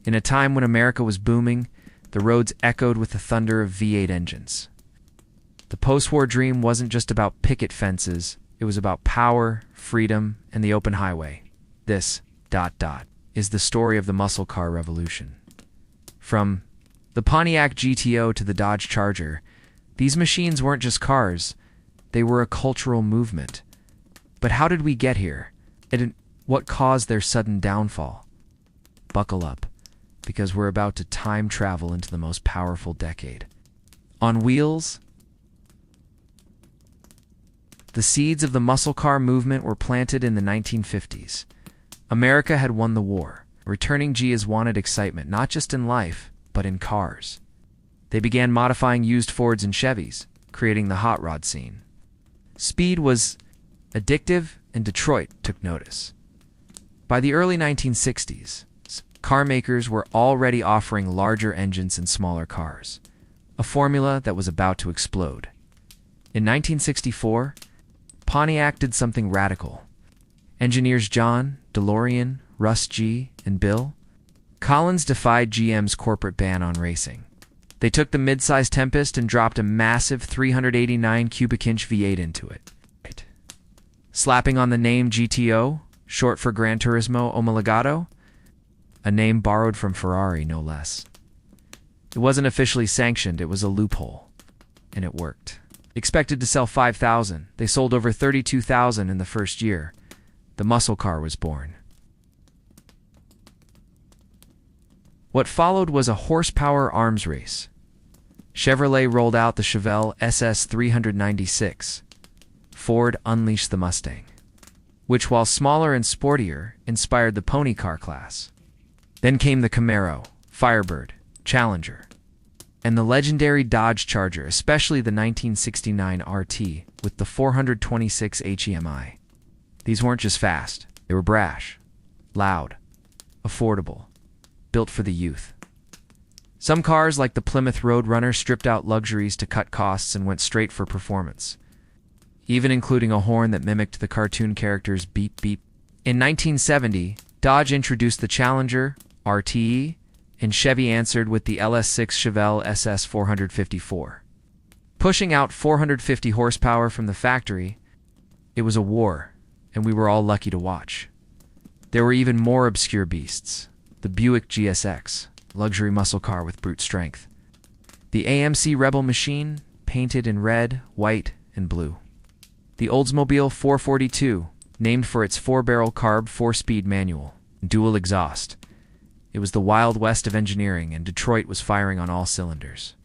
In a time when America was booming, the roads echoed with the thunder of V8 engines. The post-war dream wasn't just about picket fences, it was about power, freedom, and the open highway. This, is the story of the muscle car revolution. From the Pontiac GTO to the Dodge Charger, these machines weren't just cars, they were a cultural movement. But how did we get here? And what caused their sudden downfall? Buckle up, because we're about to time travel into the most powerful decade. On wheels, the seeds of the muscle car movement were planted in the 1950s. America had won the war. Returning G's wanted excitement, not just in life, but in cars. They began modifying used Fords and Chevys, creating the hot rod scene. Speed was addictive, and Detroit took notice. By the early 1960s, car makers were already offering larger engines and smaller cars, a formula that was about to explode. In 1964, Pontiac did something radical. Engineers John, DeLorean, Russ G., and Bill Collins defied GM's corporate ban on racing. They took the mid-size Tempest and dropped a massive 389 cubic inch V8 into it. Slapping on the name GTO, short for Gran Turismo Omologato, a name borrowed from Ferrari, no less. It wasn't officially sanctioned, it was a loophole. And it worked. Expected to sell 5,000, they sold over 32,000 in the first year. The muscle car was born. What followed was a horsepower arms race. Chevrolet rolled out the Chevelle SS 396. Ford unleashed the Mustang, which, while smaller and sportier, inspired the pony car class. Then came the Camaro, Firebird, Challenger, and the legendary Dodge Charger, especially the 1969 RT with the 426 HEMI. These weren't just fast, they were brash, loud, affordable, built for the youth. Some cars, like the Plymouth Roadrunner, stripped out luxuries to cut costs and went straight for performance, even including a horn that mimicked the cartoon character's beep beep. In 1970, Dodge introduced the Challenger, RTE, and Chevy answered with the LS6 Chevelle SS 454. Pushing out 450 horsepower from the factory, it was a war, and we were all lucky to watch. There were even more obscure beasts. The Buick GSX, luxury muscle car with brute strength. The AMC Rebel machine, painted in red, white, and blue. The Oldsmobile 442, named for its 4-barrel carb 4-speed manual, dual exhaust. It was the Wild West of engineering, and Detroit was firing on all cylinders.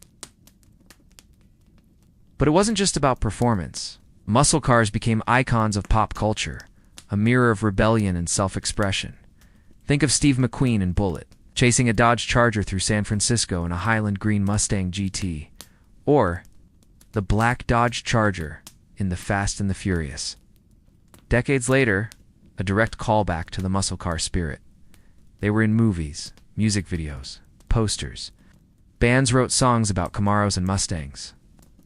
But it wasn't just about performance. Muscle cars became icons of pop culture, a mirror of rebellion and self-expression. Think of Steve McQueen in Bullitt, chasing a Dodge Charger through San Francisco in a Highland Green Mustang GT, or the black Dodge Charger in The Fast and the Furious. Decades later, a direct callback to the muscle car spirit. They were in movies, music videos, posters. Bands wrote songs about Camaros and Mustangs.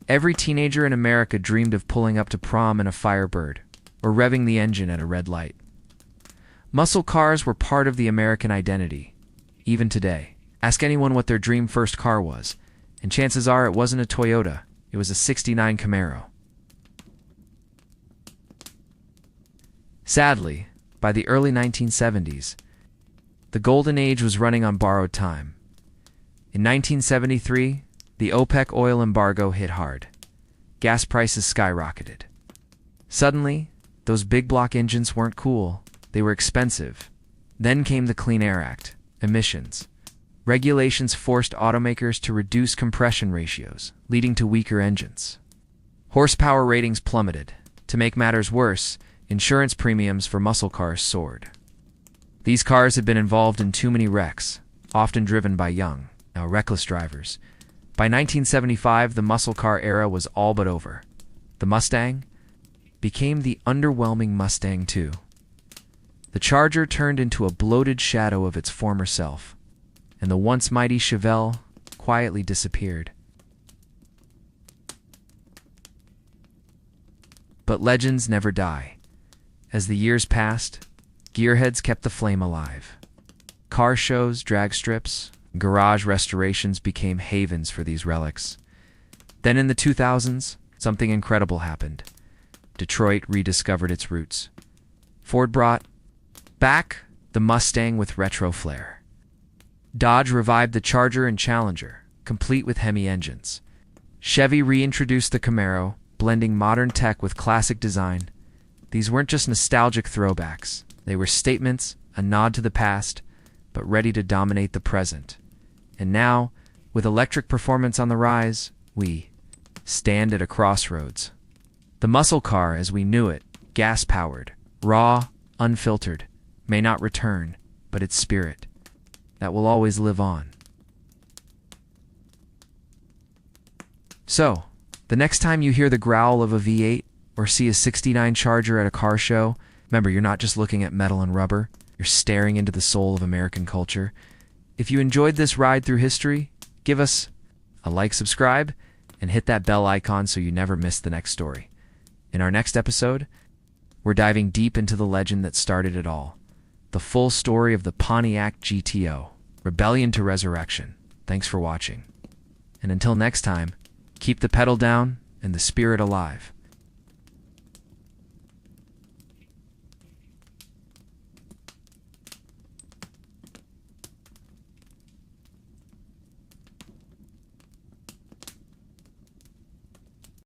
Every teenager in America dreamed of pulling up to prom in a Firebird, or revving the engine at a red light. Muscle cars were part of the American identity, even today. Ask anyone what their dream first car was, and chances are it wasn't a Toyota, it was a '69 Camaro. Sadly, by the early 1970s, the golden age was running on borrowed time. In 1973, the OPEC oil embargo hit hard. Gas prices skyrocketed. Suddenly, those big block engines weren't cool. They were expensive. Then came the Clean Air Act, emissions. Regulations forced automakers to reduce compression ratios, leading to weaker engines. Horsepower ratings plummeted. To make matters worse, insurance premiums for muscle cars soared. These cars had been involved in too many wrecks, often driven by young, now reckless drivers. By 1975, the muscle car era was all but over. The Mustang became the underwhelming Mustang II. The Charger turned into a bloated shadow of its former self, and the once mighty Chevelle quietly disappeared. But legends never die. As the years passed, gearheads kept the flame alive. Car shows, drag strips, garage restorations became havens for these relics. Then in the 2000s, something incredible happened. Detroit rediscovered its roots. Ford brought back the Mustang with retro flair. Dodge revived the Charger and Challenger, complete with Hemi engines. Chevy reintroduced the Camaro, blending modern tech with classic design. These weren't just nostalgic throwbacks. They were statements, a nod to the past, but ready to dominate the present. And now, with electric performance on the rise, we stand at a crossroads. The muscle car as we knew it, gas-powered, raw, unfiltered, may not return, but its spirit, that will always live on. So, the next time you hear the growl of a V8 or see a '69 Charger at a car show, remember you're not just looking at metal and rubber, you're staring into the soul of American culture. If you enjoyed this ride through history, give us a like, subscribe, and hit that bell icon so you never miss the next story. In our next episode, we're diving deep into the legend that started it all. The full story of the Pontiac GTO, rebellion to resurrection. Thanks for watching. And until next time, keep the pedal down and the spirit alive.